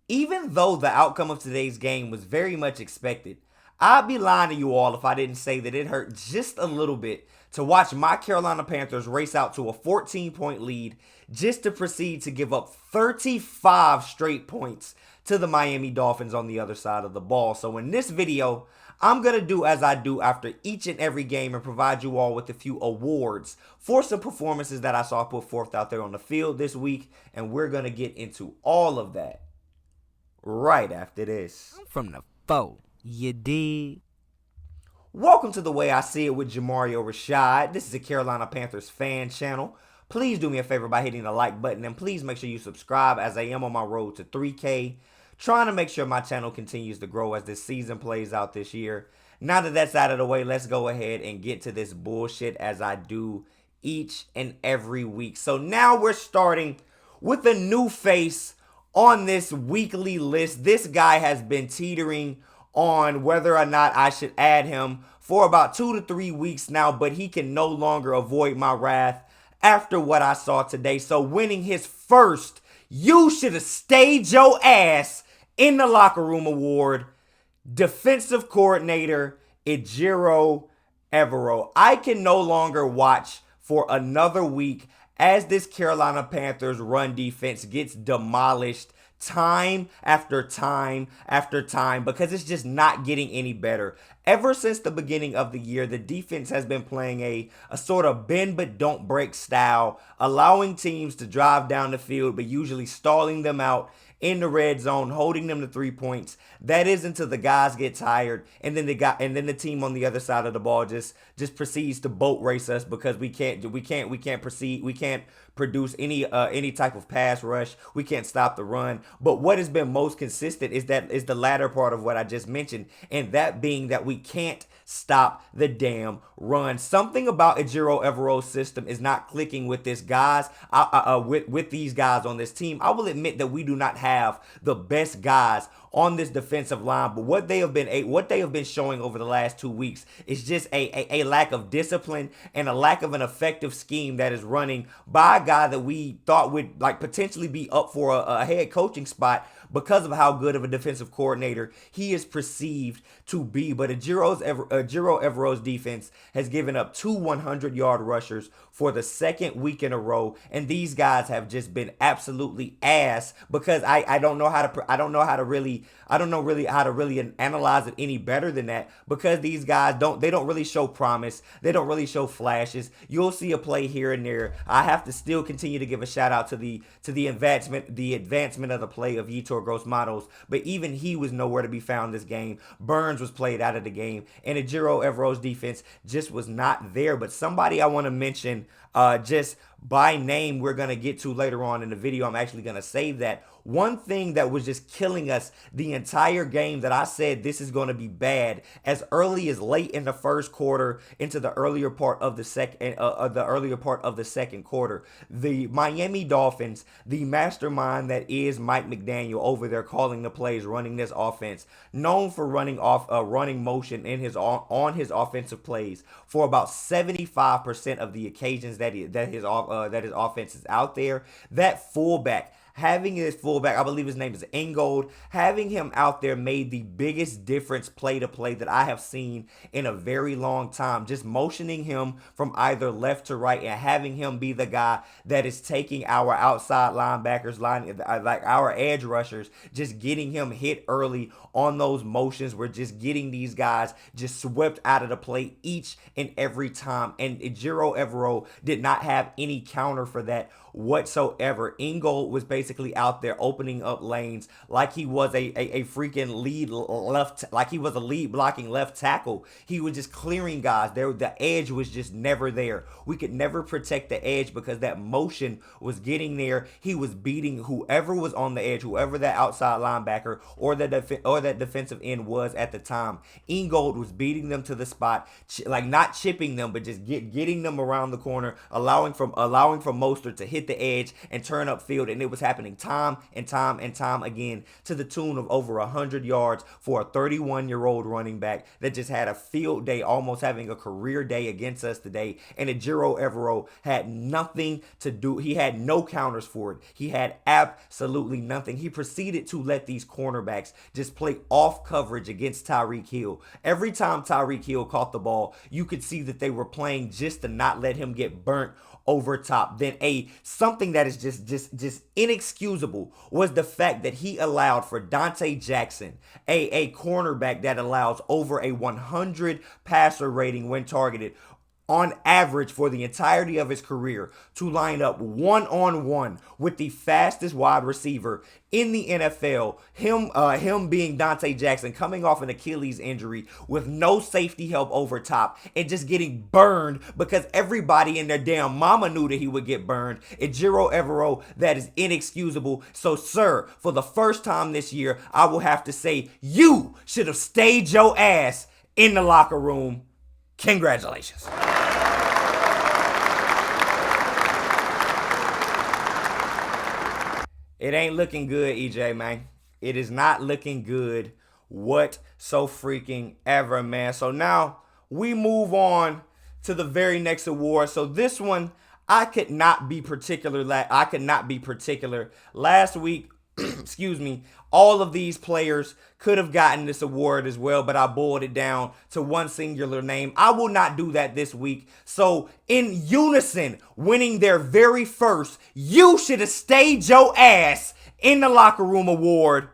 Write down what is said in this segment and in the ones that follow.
Even though the outcome of today's game was very much expected, I'd be lying to you all if I didn't say that it hurt just a little bit to watch my Carolina Panthers race out to a 14-point lead just to proceed to give up 35 straight points to the Miami Dolphins on the other side of the ball. So in this video, I'm going to do as I do after each and every game and provide you all with a few awards for some performances that I saw put forth out there on the field this week. And we're going to get into all of that right after this. I'm from the foe. You dig? Welcome to The Way I See It with Jamario Rashad. This is a Carolina Panthers fan channel. Please do me a favor by hitting the like button and please make sure you subscribe as I am on my road to 3K. Trying to make sure my channel continues to grow as this season plays out this year. Now that that's out of the way, let's go ahead and get to this bullshit as I do each and every week. So now we're starting with a new face on this weekly list. This guy has been teetering on whether or not I should add him for about 2 to 3 weeks now, but he can no longer avoid my wrath after what I saw today. So winning his first "You Should Have Stayed Your Ass in the Locker Room" award, defensive coordinator Ejiro Evero. I can no longer watch for another week as this Carolina Panthers run defense gets demolished time after time after time because it's just not getting any better. Ever since the beginning of the year, the defense has been playing a sort of bend but don't break style, allowing teams to drive down the field but usually stalling them out in the red zone, holding them to 3 points. That is until the guys get tired, and then the team on the other side of the ball just proceeds to boat race us because we can't produce any type of pass rush. We can't stop the run. But what has been most consistent is the latter part of what I just mentioned, and that being that we can't stop the damn run. Something about Ejiro Evero's system is not clicking with this guys. With these guys on this team, I will admit that we do not have the best guys on this defensive line, but what they have been showing over the last 2 weeks is just a lack of discipline and a lack of an effective scheme that is running by a guy that we thought would potentially be up for a head coaching spot because of how good of a defensive coordinator he is perceived to be. But Ejiro Evero's defense has given up 2 100-yard rushers for the second week in a row, and these guys have just been absolutely ass because I don't know how to really analyze it any better than that, because these guys don't really show promise. They don't really show flashes. You'll see a play here and there. I have to still continue to give a shout out to the advancement of the play of Yetur Gross-Matos, but even he was nowhere to be found this game. Burns was played out of the game, and Ejiro Evero's defense just was not there. But somebody I want to mention just by name, we're going to get to later on in the video. I'm actually going to save that. One thing that was just killing us the entire game that I said this is going to be bad as early as late in the first quarter into the earlier part of the second quarter. The Miami Dolphins, the mastermind that is Mike McDaniel over there calling the plays, running this offense, known for running motion in on his offensive plays for about 75% of the occasions that his offense is out there. That fullback, having his fullback, I believe his name is Ingold, having him out there made the biggest difference play to play that I have seen in a very long time. Just motioning him from either left to right and having him be the guy that is taking our outside linebackers, like our edge rushers, just getting him hit early on those motions. We're just getting these guys just swept out of the play each and every time. And Ejiro Evero did not have any counter for that whatsoever. Ingold was basically out there opening up lanes like he was a freaking lead blocking left tackle. He was just clearing guys. The edge was just never there. We could never protect the edge because that motion was getting there. He was beating whoever was on the edge, whoever that outside linebacker or that defensive end was at the time. Ingold was beating them to the spot, not chipping them, but just getting them around the corner, allowing for Mostert to hit the edge and turn upfield, and it was happening time and time and time again, to the tune of over 100 yards for a 31-year-old running back that just had a field day, almost having a career day against us today. And Ejiro Evero had nothing to do. He had no counters for it. He had absolutely nothing. He proceeded to let these cornerbacks just play off coverage against Tyreek Hill. Every time Tyreek Hill caught the ball, you could see that they were playing just to not let him get burnt over top. Then something that is just inexcusable was the fact that he allowed for Dante Jackson, a cornerback that allows over a 100 passer rating when targeted, on average for the entirety of his career, to line up one-on-one with the fastest wide receiver in the NFL, him being Dante Jackson, coming off an Achilles injury with no safety help over top and just getting burned because everybody in their damn mama knew that he would get burned. Ejiro Evero, that is inexcusable. So, sir, for the first time this year, I will have to say you should have stayed your ass in the locker room. Congratulations. It ain't looking good, EJ, man. It is not looking good what so freaking ever, man. So now we move on to the very next award. So this one, I could not be particular. Last week, excuse me, all of these players could have gotten this award as well, but I boiled it down to one singular name. I will not do that this week. So in unison, winning their very first "you should have stayed your ass in the locker room" award,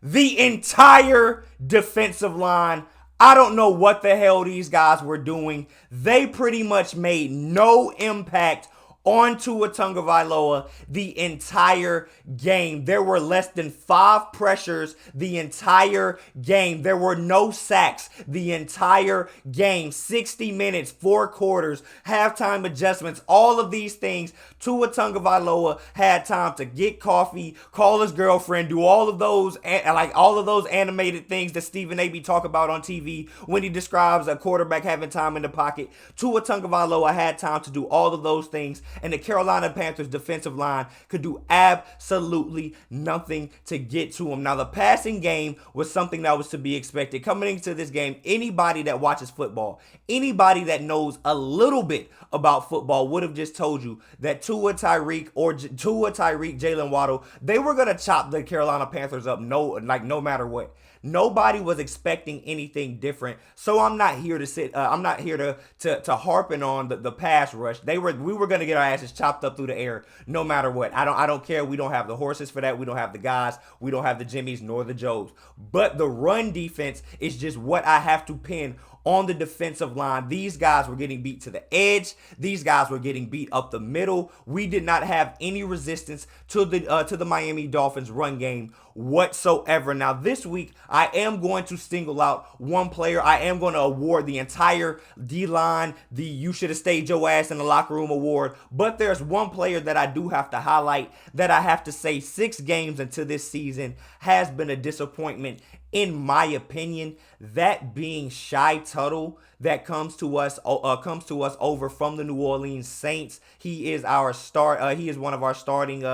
the entire defensive line. I don't know what the hell these guys were doing. They pretty much made no impact on Tua Tagovailoa the entire game. There were less than 5 pressures the entire game. There were no sacks the entire game. 60 minutes, 4 quarters, halftime adjustments, all of these things. Tua Tagovailoa had time to get coffee, call his girlfriend, do all of those animated things that Stephen A. talk about on TV when he describes a quarterback having time in the pocket. Tua Tagovailoa had time to do all of those things, and the Carolina Panthers defensive line could do absolutely nothing to get to him. Now, the passing game was something that was to be expected. Coming into this game, anybody that watches football, anybody that knows a little bit about football would have just told you that Tua, Tyreek, Jalen Waddle, they were going to chop the Carolina Panthers up no matter what. Nobody was expecting anything different. So I'm not here to harping on the pass rush. We were gonna get our asses chopped up through the air no matter what. I don't care. We don't have the horses for that. We don't have the guys. We don't have the Jimmies nor the Joes. But the run defense is just what I have to pin on the defensive line. These guys were getting beat to the edge. These guys were getting beat up the middle. We did not have any resistance to the Miami Dolphins run game whatsoever. Now, this week, I am going to single out one player. I am going to award the entire D-line the "you should have stayed your ass in the locker room" award. But there's one player that I do have to highlight that I have to say 6 games into this season has been a disappointment, in my opinion, that being Shy Tuttle, that comes to us over from the New Orleans Saints. He is he is one of our starting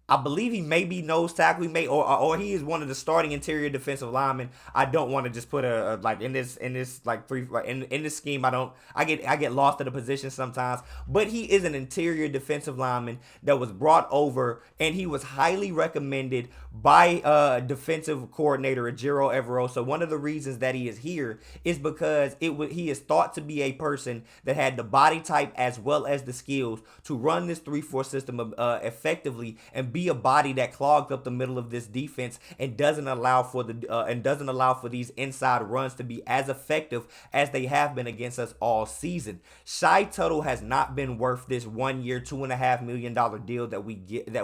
I believe he may be nose tackle. Or he is one of the starting interior defensive linemen. I don't want to just put in this scheme. I get lost in the position sometimes. But he is an interior defensive lineman that was brought over, and he was highly recommended by defensive coordinator Ejiro Evero. So one of the reasons that he is here is because he is thought to be a person that had the body type as well as the skills to run this 3-4 system effectively and be a body that clogs up the middle of this defense and doesn't allow for these inside runs to be as effective as they have been against us all season. Shy Tuttle has not been worth this 1 year, $2.5 million deal that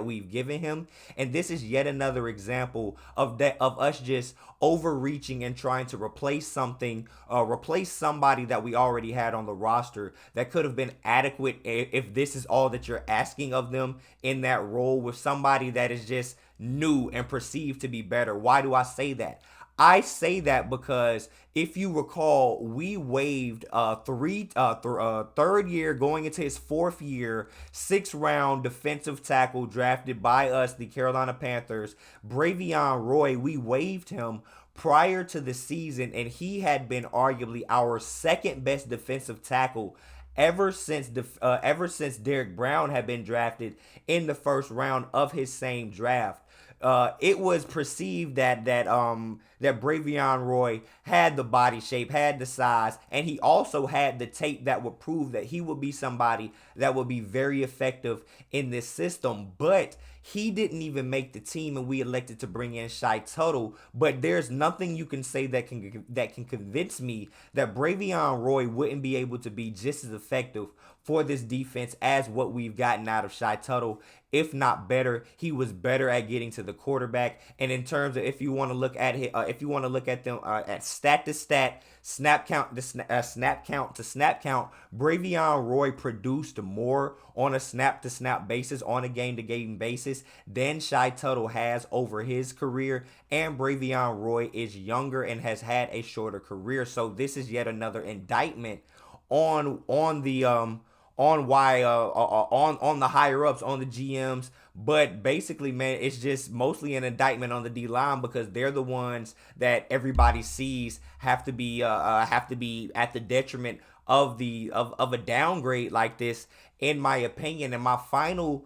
we've given him, and this is yet another example of us just overreaching and trying to replace somebody that we already had on the roster that could have been adequate if this is all that you're asking of them in that role, with somebody that is just new and perceived to be better. Why do I say that? I say that because if you recall, we waived third year going into his fourth year, 6th-round defensive tackle drafted by us, the Carolina Panthers, Bravion Roy. We waived him prior to the season, and he had been arguably our second best defensive tackle ever since Derek Brown had been drafted in the first round of his same draft. It was perceived that Bravion Roy had the body shape, had the size, and he also had the tape that would prove that he would be somebody that would be very effective in this system. But he didn't even make the team, and we elected to bring in Shai Tuttle. But there's nothing you can say that can convince me that Bravion Roy wouldn't be able to be just as effective for this defense as what we've gotten out of Shai Tuttle, if not better. He was better at getting to the quarterback. And in terms of, if you want to look at them at stat to stat, snap count to snap count to snap count, Bravion Roy produced more on a snap to snap basis, on a game to game basis, than Shai Tuttle has over his career. And Bravion Roy is younger and has had a shorter career. So this is yet another indictment on the higher ups, on the GMs. But basically, man, it's just mostly an indictment on the D line, because they're the ones that everybody sees have to be at the detriment of a downgrade like this, in my opinion. And my final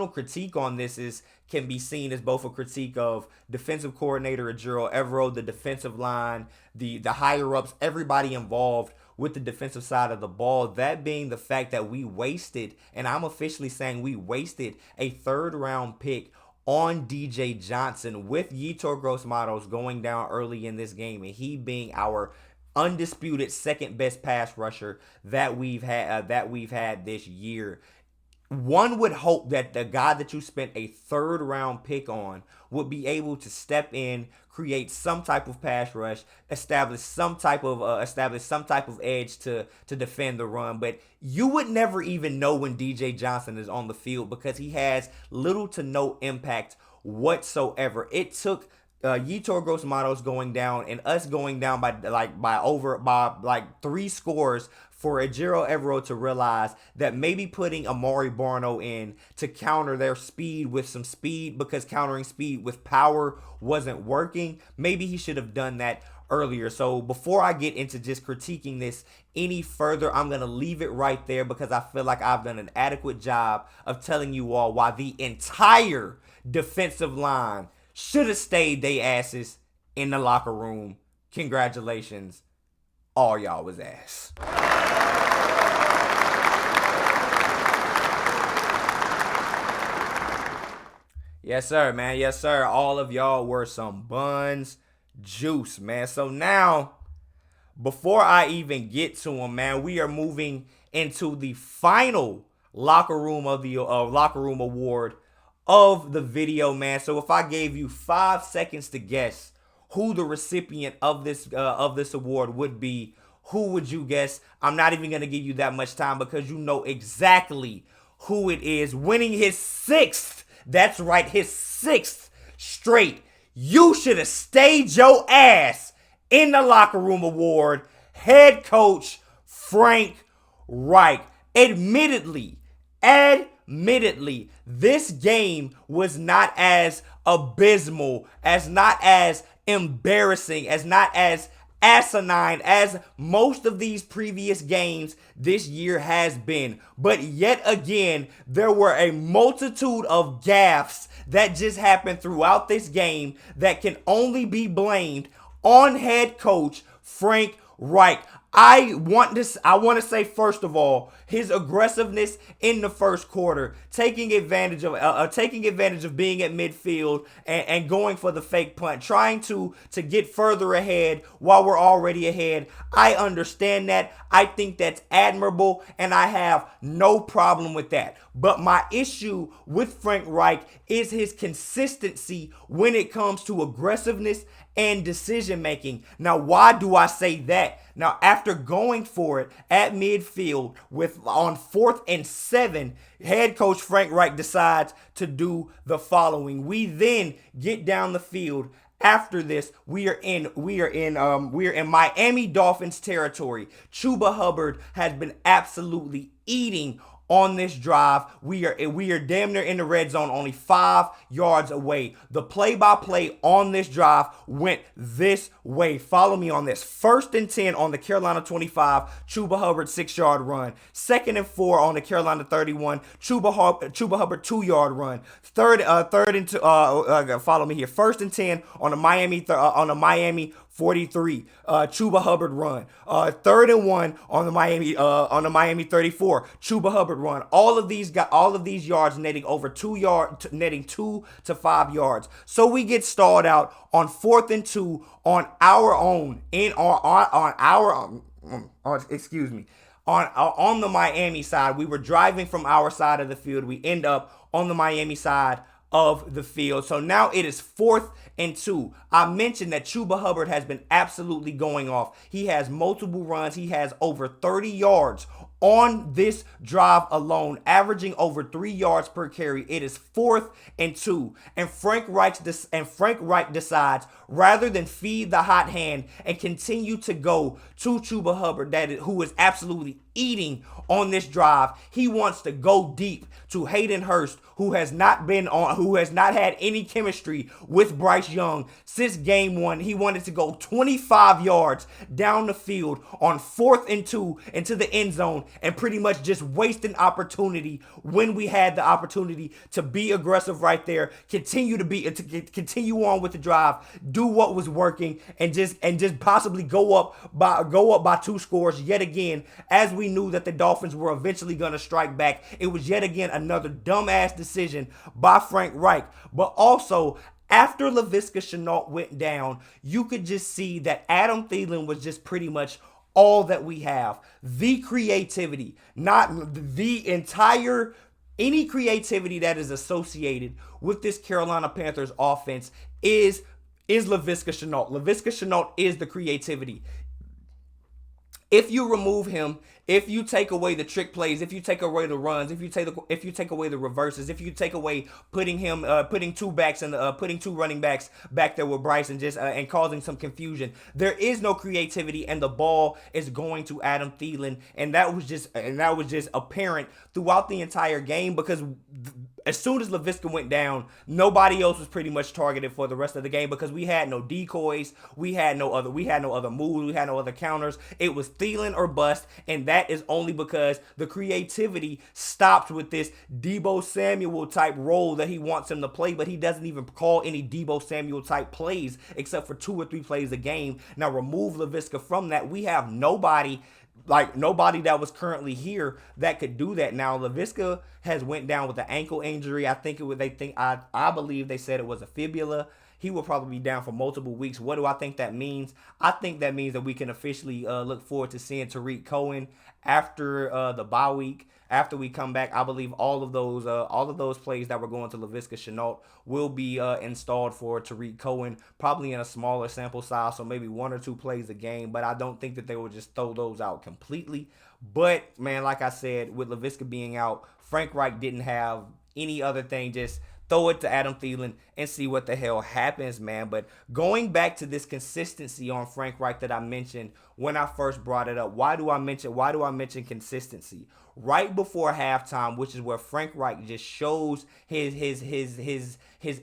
critique on this can be seen as both a critique of defensive coordinator Ejiro Evero, the defensive line, the higher ups, everybody involved with the defensive side of the ball. That being the fact that we wasted, and I'm officially saying we wasted, a 3rd-round pick on DJ Johnson, with Yetur Gross-Matos going down early in this game, and he being our undisputed second best pass rusher that we've had this year. One would hope that the guy that you spent a 3rd-round pick on would be able to step in, create some type of pass rush, establish some type of edge to defend the run. But you would never even know when DJ Johnson is on the field, because he has little to no impact whatsoever. It took Yetur Gross-Matos going down and us going down by 3 scores for Ejiro Evero to realize that maybe putting Amari Barno in to counter their speed with some speed, because countering speed with power wasn't working. Maybe he should have done that earlier. So before I get into just critiquing this any further, I'm going to leave it right there, because I feel like I've done an adequate job of telling you all why the entire defensive line should have stayed they asses in the locker room. Congratulations. All y'all was ass. Yes, sir, man. Yes, sir. All of y'all were some buns juice, man. So now, before I even get to them, man, we are moving into the final locker room award of the video, man. So if I gave you 5 seconds to guess who the recipient of this award would be, who would you guess? I'm not even going to give you that much time, because you know exactly who it is. Winning his 6th, that's right, his 6th straight "you should have stayed your ass in the locker room" award, head coach Frank Reich. Admittedly, this game was not as abysmal, not as embarrassing, not as asinine as most of these previous games this year has been. But yet again, there were a multitude of gaffes that just happened throughout this game that can only be blamed on head coach Frank Reich. I want to say, first of all, his aggressiveness in the first quarter, taking advantage of being at midfield and going for the fake punt, trying to get further ahead while we're already ahead. I understand that. I think that's admirable, and I have no problem with that. But my issue with Frank Reich is his consistency when it comes to aggressiveness and decision making. Now, why do I say that? Now, after going for it at midfield on 4th and 7, head coach Frank Reich decides to do the following. We then get down the field After this, we are in Miami Dolphins territory. Chuba Hubbard has been absolutely eating on this drive. We are damn near in the red zone, only 5 yards away. The play-by-play on this drive went this way. Follow me on this. 1st and 10 on the Carolina 25, Chuba Hubbard 6-yard run. 2nd and 4 on the Carolina 31, Chuba Hubbard 2-yard run. Third and two. Follow me here. 1st and 10 on the Miami 43, Chuba Hubbard run. 3rd and 1 on the Miami 34, Chuba Hubbard run. All of these yards netting over 2 to 5 yards. So we get stalled out on 4th and 2 on our own on the Miami side. We were driving from our side of the field. We end up on the Miami side of the field. So now it is 4th and 2. I mentioned that Chuba Hubbard has been absolutely going off. He has multiple runs. He has over 30 yards on this drive alone, averaging over 3 yards per carry. It is 4th and 2, and Frank Reich decides, rather than feed the hot hand and continue to go to Chuba Hubbard, who is absolutely eating on this drive, he wants to go deep to Hayden Hurst, who has not had any chemistry with Bryce Young since game 1. He wanted to go 25 yards down the field on 4th and 2 into the end zone, and pretty much just waste an opportunity when we had the opportunity to be aggressive right there, continue on with the drive, do what was working, and just possibly go up by 2 scores yet again. As we knew that the Dolphins were eventually going to strike back, it was yet again another dumbass decision by Frank Reich. But also, after Laviska Shenault went down, you could just see that Adam Thielen was just pretty much all that we have. The creativity, not the entire, any creativity that is associated with this Carolina Panthers offense is Laviska Shenault. Laviska Shenault is the creativity. If you remove him, if you take away the trick plays, if you take away the runs, if you take away the reverses, if you take away putting 2 running backs back there with Bryce and causing some confusion, there is no creativity, and the ball is going to Adam Thielen, and that was just apparent throughout the entire game, because as soon as Laviska went down, nobody else was pretty much targeted for the rest of the game, because we had no decoys, we had no other moves, we had no other counters. It was Thielen or bust, and that is only because the creativity stopped with this Deebo Samuel type role that he wants him to play, but he doesn't even call any Deebo Samuel type plays except for 2 or 3 plays a game. Now remove Laviska from that, we have nobody that was currently here that could do that. Now Laviska has went down with an ankle injury. I believe they said it was a fibula. He will probably be down for multiple weeks. What do I think that means? I think that means that we can officially look forward to seeing Tariq Cohen after the bye week. After we come back, I believe all of those plays that were going to Laviska Shenault will be installed for Tariq Cohen, probably in a smaller sample size, so maybe 1 or 2 plays a game. But I don't think that they will just throw those out completely. But man, like I said, with Laviska being out, Frank Reich didn't have any other thing. Just throw it to Adam Thielen and see what the hell happens, man. But going back to this consistency on Frank Reich that I mentioned when I first brought it up, why do I mention consistency? Right before halftime, which is where Frank Reich just shows his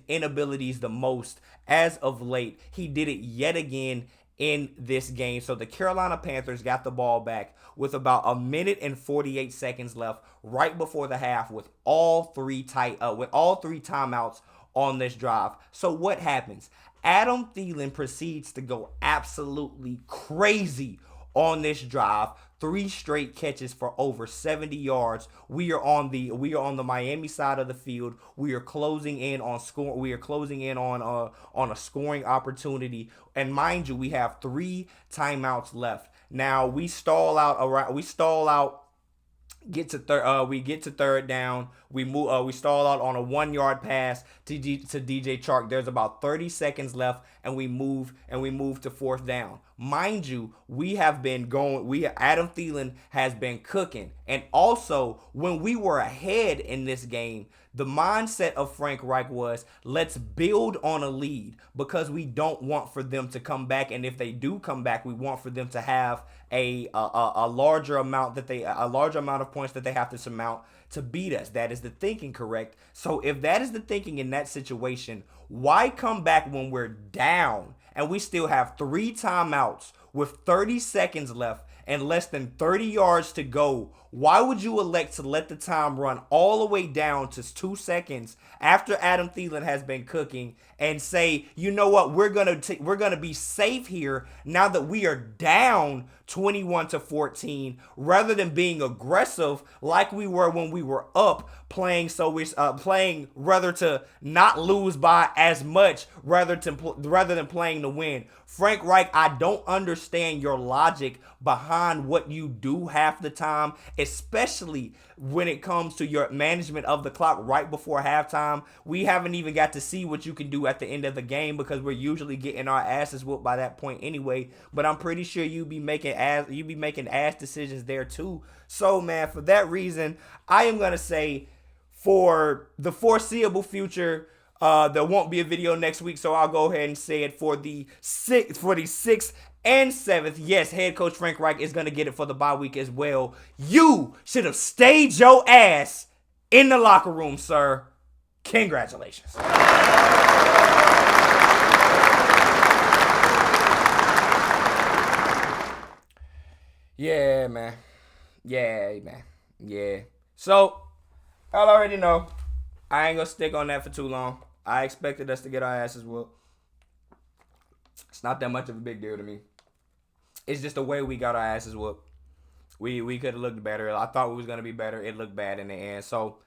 inabilities the most as of late. He did it yet again in this game. So the Carolina Panthers got the ball back with about 1:48 left, right before the half, with all three timeouts on this drive. So what happens? Adam Thielen proceeds to go absolutely crazy on this drive. 3 straight catches for over 70 yards. We are on the Miami side of the field. We are closing in on score. We are closing in on a scoring opportunity. And mind you, we have 3 timeouts left. Now we stall out. Get to third down. We stall out on a 1-yard pass to DJ Chark. There's about 30 seconds left, and we move to 4th down. mind you, Adam Thielen has been cooking. And also, when we were ahead in this game, the mindset of Frank Reich was, let's build on a lead because we don't want for them to come back. And if they do come back, we want for them to have a larger amount of points that they have to surmount to beat us. That is the thinking, correct? So if that is the thinking in that situation, why come back when we're down and we still have 3 timeouts with 30 seconds left and less than 30 yards to go? Why would you elect to let the time run all the way down to 2 seconds after Adam Thielen has been cooking and say, you know what, we're gonna be safe here now that we are down 21-14, rather than being aggressive like we were when we were up, playing rather to not lose by as much rather than playing to win. Frank Reich, I don't understand your logic behind what you do half the time, especially when it comes to your management of the clock right before halftime. We haven't even got to see what you can do at the end of the game because we're usually getting our asses whooped by that point anyway. But I'm pretty sure you be making ass decisions there too. So man, for that reason, I am gonna say for the foreseeable future, there won't be a video next week, so I'll go ahead and say it for the sixth and 7th. Yes, head coach Frank Reich is going to get it for the bye week as well. You should have stayed your ass in the locker room, sir. Congratulations. Yeah, man. Yeah. So, y'all already know, I ain't going to stick on that for too long. I expected us to get our asses whooped. It's not that much of a big deal to me. It's just the way we got our asses whooped. We could have looked better. I thought we was going to be better. It looked bad in the end. So,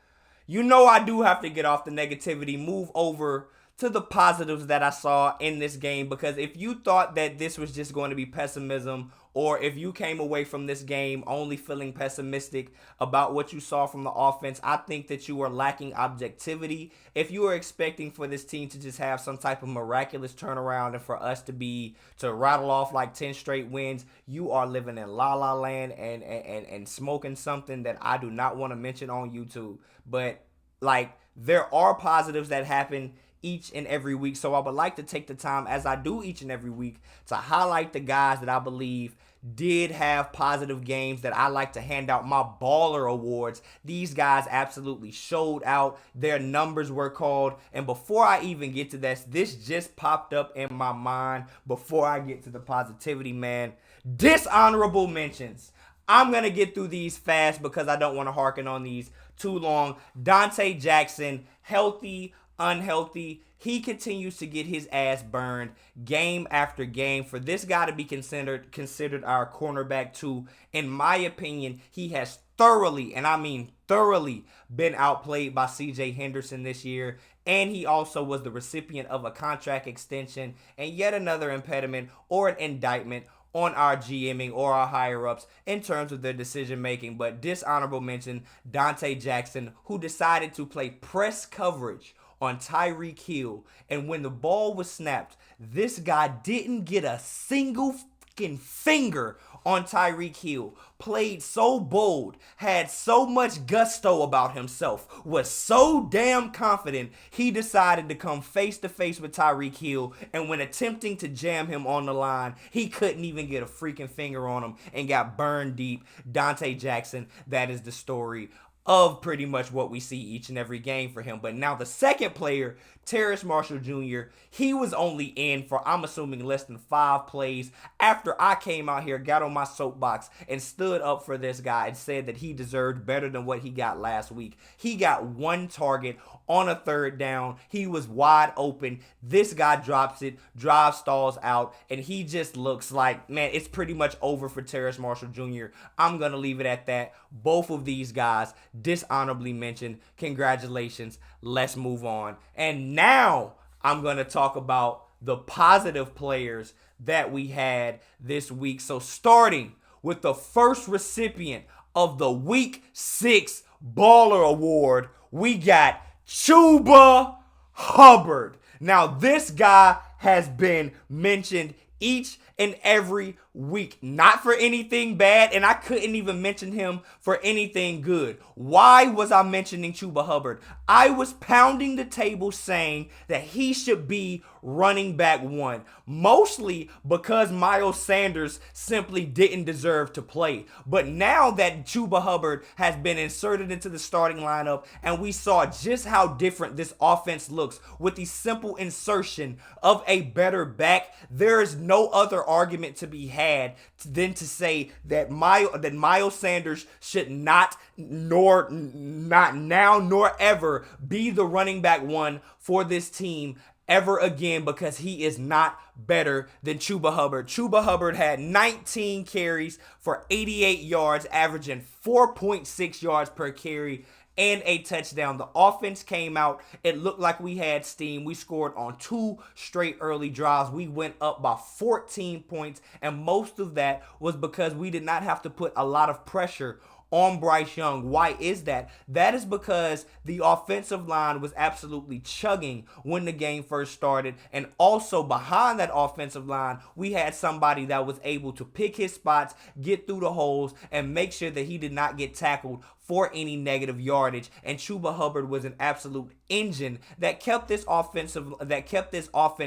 I do have to get off the negativity, move over to the positives that I saw in this game. Because if you thought that this was just going to be pessimism, or if you came away from this game only feeling pessimistic about what you saw from the offense, I think that you are lacking objectivity. If you are expecting for this team to just have some type of miraculous turnaround and for us to rattle off like 10 straight wins, you are living in la la land and smoking something that I do not want to mention on YouTube. But like, there are positives that happen each and every week. So I would like to take the time, as I do each and every week, to highlight the guys that I believe did have positive games, that I like to hand out my baller awards. These guys absolutely showed out. Their numbers were called. And before I even get to this just popped up in my mind before I get to the positivity, man. Dishonorable mentions. I'm going to get through these fast because I don't want to harken on these too long. Dante Jackson, healthy, unhealthy, he continues to get his ass burned game after game. For this guy to be considered our cornerback too, in my opinion, he has thoroughly, and I mean thoroughly, been outplayed by CJ Henderson this year. And he also was the recipient of a contract extension, and yet another impediment or an indictment on our GMing or our higher-ups in terms of their decision-making. But dishonorable mention, Dante Jackson, who decided to play press coverage on Tyreek Hill. And when the ball was snapped, this guy didn't get a single fucking finger on Tyreek Hill. Played so bold, had so much gusto about himself, was so damn confident, he decided to come face-to-face with Tyreek Hill. And when attempting to jam him on the line, he couldn't even get a freaking finger on him and got burned deep. Dante Jackson, that is the story of pretty much what we see each and every game for him. But now the second player, Terrace Marshall Jr., he was only in for, I'm assuming, less than 5 plays after I came out here, got on my soapbox, and stood up for this guy and said that he deserved better than what he got last week. He got 1 target on a 3rd down. He was wide open. This guy drops it, drive stalls out, and he just looks like, man, it's pretty much over for Terrace Marshall Jr. I'm going to leave it at that. Both of these guys dishonorably mentioned. Congratulations. Let's move on. And now I'm going to talk about the positive players that we had this week. So starting with the first recipient of the Week 6 Baller Award, we got Chuba Hubbard. Now, this guy has been mentioned each and every week. Not for anything bad, and I couldn't even mention him for anything good. Why was I mentioning Chuba Hubbard? I was pounding the table saying that he should be running back one, mostly because Miles Sanders simply didn't deserve to play. But now that Chuba Hubbard has been inserted into the starting lineup, and we saw just how different this offense looks with the simple insertion of a better back, there is no other argument to be had than to say that Miles Sanders should not now nor ever be the running back one for this team ever again, because he is not better than Chuba Hubbard. Chuba Hubbard had 19 carries for 88 yards, averaging 4.6 yards per carry and a touchdown. The offense came out. It looked like we had steam. We scored on 2 straight early drives. We went up by 14 points, and most of that was because we did not have to put a lot of pressure on Bryce Young. Why is that? That is because the offensive line was absolutely chugging when the game first started. And also behind that offensive line, we had somebody that was able to pick his spots, get through the holes, and make sure that he did not get tackled for any negative yardage. And Chuba Hubbard was an absolute engine that kept this offense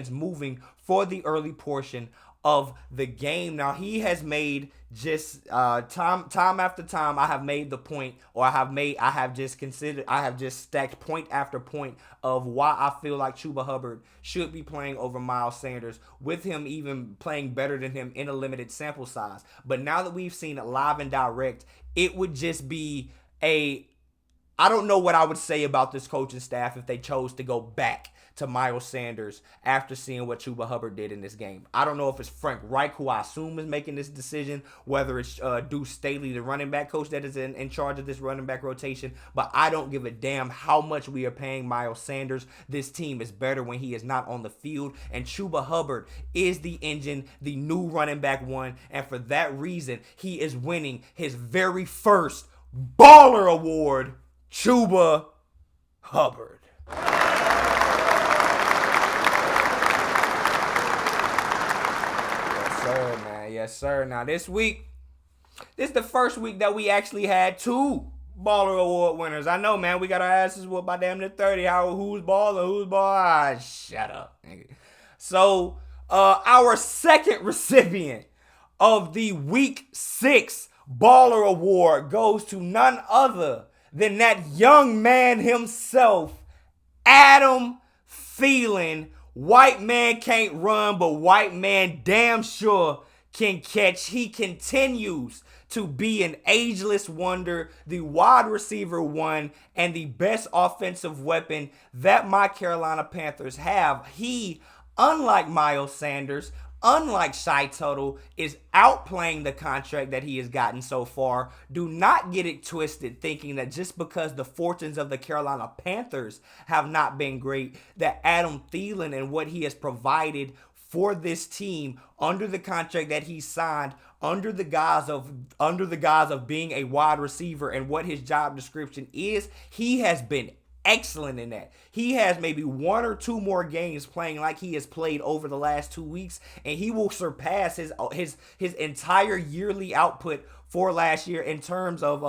moving for the early portion of the game. Now, he has made just time after time, I have made the point, or I have just stacked point after point of why I feel like Chuba Hubbard should be playing over Miles Sanders, with him even playing better than him in a limited sample size. But now that we've seen it live and direct, it would just be I don't know what I would say about this coaching staff if they chose to go back to Miles Sanders after seeing what Chuba Hubbard did in this game. I don't know if it's Frank Reich, who I assume is making this decision, whether it's Deuce Staley, the running back coach that is in charge of this running back rotation, but I don't give a damn how much we are paying Miles Sanders. This team is better when he is not on the field, and Chuba Hubbard is the engine, the new running back one, and for that reason, he is winning his very first Baller Award. Chuba Hubbard. Sir, man. Yes, sir. Now, this is the first week that we actually had 2 Baller Award winners. I know, man. We got our asses whooped by damn near 30. Who's baller? Who's baller? Shut up, nigga. So, our second recipient of the Week 6 Baller Award goes to none other than that young man himself, Adam Thielen. White man can't run, but white man damn sure can catch. He continues to be an ageless wonder, the wide receiver one, and the best offensive weapon that my Carolina Panthers have. He, unlike Miles Sanders, unlike Shy Tuttle, is outplaying the contract that he has gotten so far. Do not get it twisted thinking that just because the fortunes of the Carolina Panthers have not been great, that Adam Thielen and what he has provided for this team under the contract that he signed, under the guise of being a wide receiver and what his job description is, he has been excellent in that. He has maybe 1 or 2 more games playing like he has played over the last 2 weeks, and he will surpass his entire yearly output for last year in terms of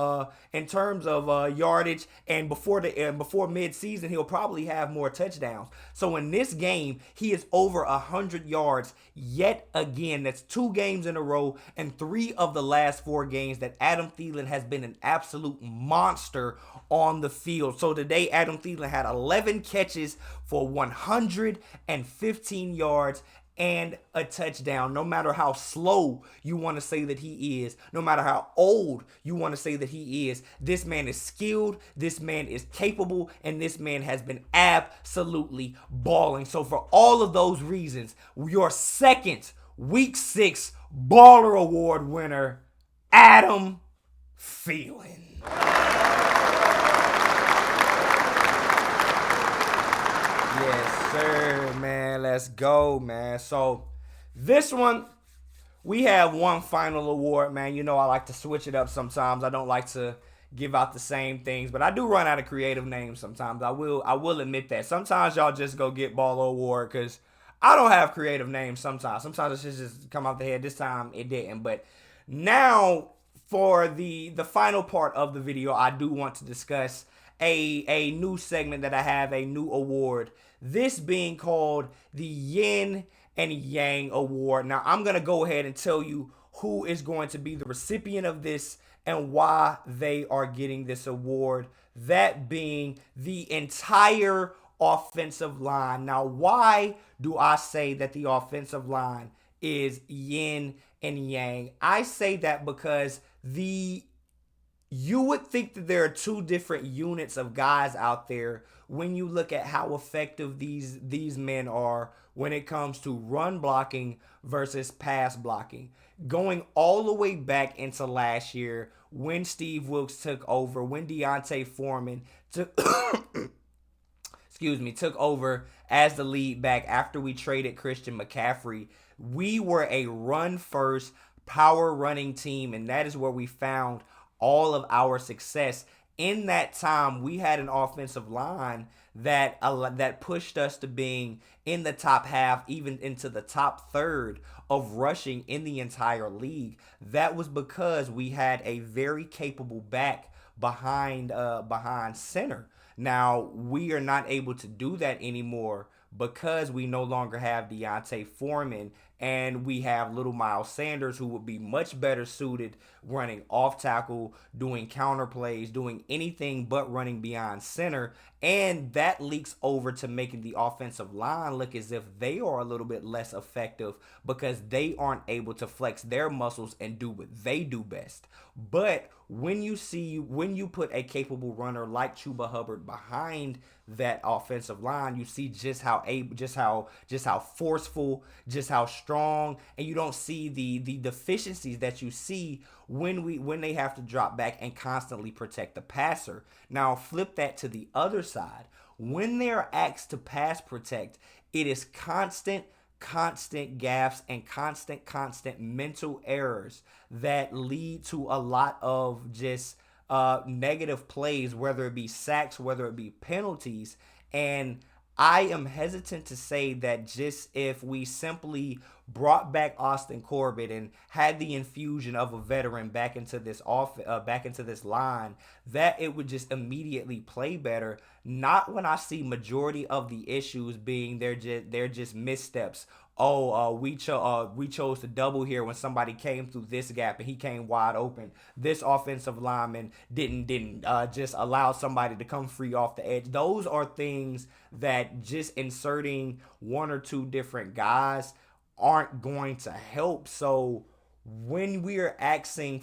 yardage, and before mid-season he'll probably have more touchdowns. So in this game, he is over 100 yards yet again. That's 2 games in a row, and 3 of the last 4 games that Adam Thielen has been an absolute monster on the field. So today, Adam Thielen had 11 catches for 115 yards and a touchdown. No matter how slow you want to say that he is, no matter how old you want to say that he is, this man is skilled, this man is capable, and this man has been absolutely balling. So for all of those reasons, your second Week 6 Baller Award winner, Adam Thielen. Yes, sir, man. Let's go, man. So this one, we have one final award, man. You know I like to switch it up sometimes. I don't like to give out the same things, but I do run out of creative names sometimes. I will admit that. Sometimes y'all just go get Baller Award because I don't have creative names sometimes. Sometimes it should just come off the head. This time it didn't. But now for the final part of the video, I do want to discuss a new segment that I have, a new award. This being called the Yin and Yang Award. Now I'm gonna go ahead and tell you who is going to be the recipient of this and why they are getting this award. That being the entire offensive line. Now, why do I say that the offensive line is yin and yang? I say that because you would think that there are two different units of guys out there when you look at how effective these men are when it comes to run blocking versus pass blocking. Going all the way back into last year when Steve Wilks took over, when Deontay Foreman took took over as the lead back after we traded Christian McCaffrey, we were a run first power running team, and that is where we found all of our success. In that time, we had an offensive line that pushed us to being in the top half, even into the top third of rushing in the entire league. That was because we had a very capable back behind center. Now, we are not able to do that anymore because we no longer have Deontay Foreman, and we have little Miles Sanders, who would be much better suited running off tackle, doing counter plays, doing anything but running beyond center. And that leaks over to making the offensive line look as if they are a little bit less effective because they aren't able to flex their muscles and do what they do best. But when you put a capable runner like Chuba Hubbard behind that offensive line, you see just how forceful, just how strong, and you don't see the deficiencies that you see when they have to drop back and constantly protect the passer. Now flip that to the other side. When they're asked to pass protect, it is constant gaffes and constant mental errors that lead to a lot of just negative plays, whether it be sacks, whether it be penalties. And I am hesitant to say that just if we simply brought back Austin Corbett and had the infusion of a veteran back into this line, that it would just immediately play better. Not when I see majority of the issues being they're just missteps. We chose to double here when somebody came through this gap and he came wide open. This offensive lineman didn't just allow somebody to come free off the edge. Those are things that just inserting one or two different guys aren't going to help. So when we are asking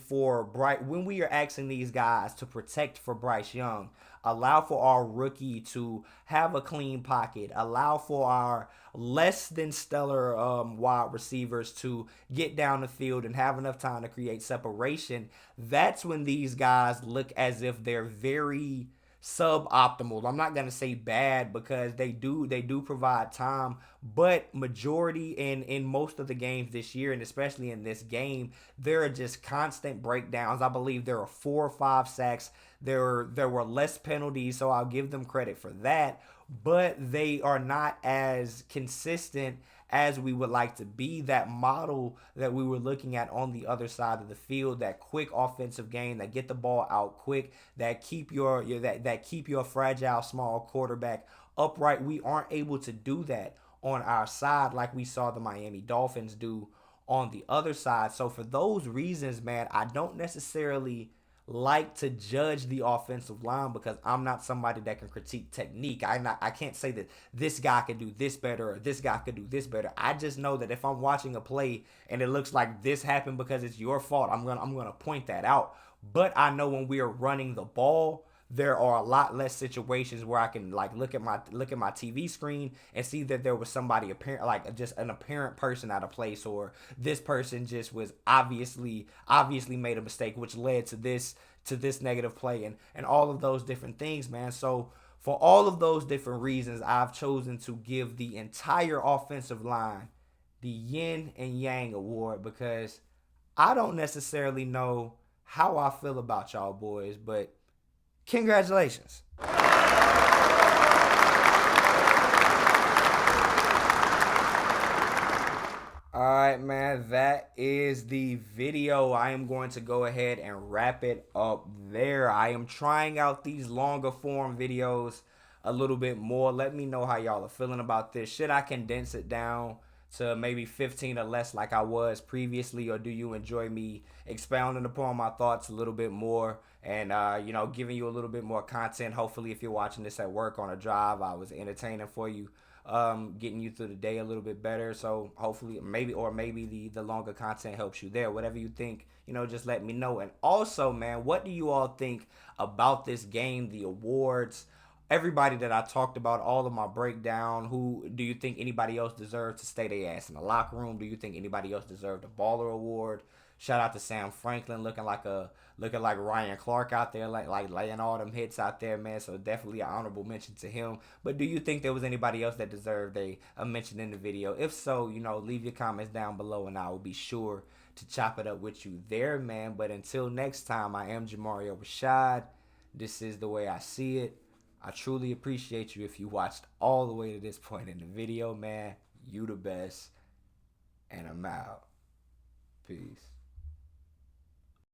these guys to protect for Bryce Young, allow for our rookie to have a clean pocket, allow for our less than stellar wide receivers to get down the field and have enough time to create separation, that's when these guys look as if they're very suboptimal. I'm not gonna say bad because they do provide time, but majority in most of the games this year, and especially in this game, there are just constant breakdowns. I believe there are 4 or 5 sacks. There were less penalties, so I'll give them credit for that, but they are not as consistent as we would like to be. That model that we were looking at on the other side of the field, that quick offensive game, that get the ball out quick, that keep your fragile small quarterback upright, we aren't able to do that on our side like we saw the Miami Dolphins do on the other side. So for those reasons, man, I don't necessarily like to judge the offensive line because I'm not somebody that can critique technique. I can't say that this guy could do this better or this guy could do this better. I just know that if I'm watching a play and it looks like this happened because it's your fault, I'm gonna point that out. But I know when we are running the ball, there are a lot less situations where I can like look at my TV screen and see that there was somebody apparent, like just an apparent person out of place, or this person just was obviously made a mistake, which led to this negative play and all of those different things, man. So for all of those different reasons, I've chosen to give the entire offensive line the Yin and Yang Award because I don't necessarily know how I feel about y'all boys, but congratulations. All right, man, that is the video. I am going to go ahead and wrap it up there. I am trying out these longer form videos a little bit more. Let me know how y'all are feeling about this. Should I condense it down to maybe 15 or less like I was previously, or do you enjoy me expounding upon my thoughts a little bit more and giving you a little bit more content? Hopefully, if you're watching this at work on a drive, I was entertaining for you, getting you through the day a little bit better. So hopefully, maybe the longer content helps you there. Whatever you think, just let me know. And also, man, what do you all think about this game, the awards? Everybody that I talked about, all of my breakdown. Who do you think anybody else deserved to stay their ass in the locker room? Do you think anybody else deserved a baller award? Shout out to Sam Franklin, looking like Ryan Clark out there, like laying all them hits out there, man. So definitely an honorable mention to him. But do you think there was anybody else that deserved a mention in the video? If so, leave your comments down below, and I will be sure to chop it up with you there, man. But until next time, I am Jamario Rashad. This is the way I see it. I truly appreciate you if you watched all the way to this point in the video, man. You the best. And I'm out. Peace.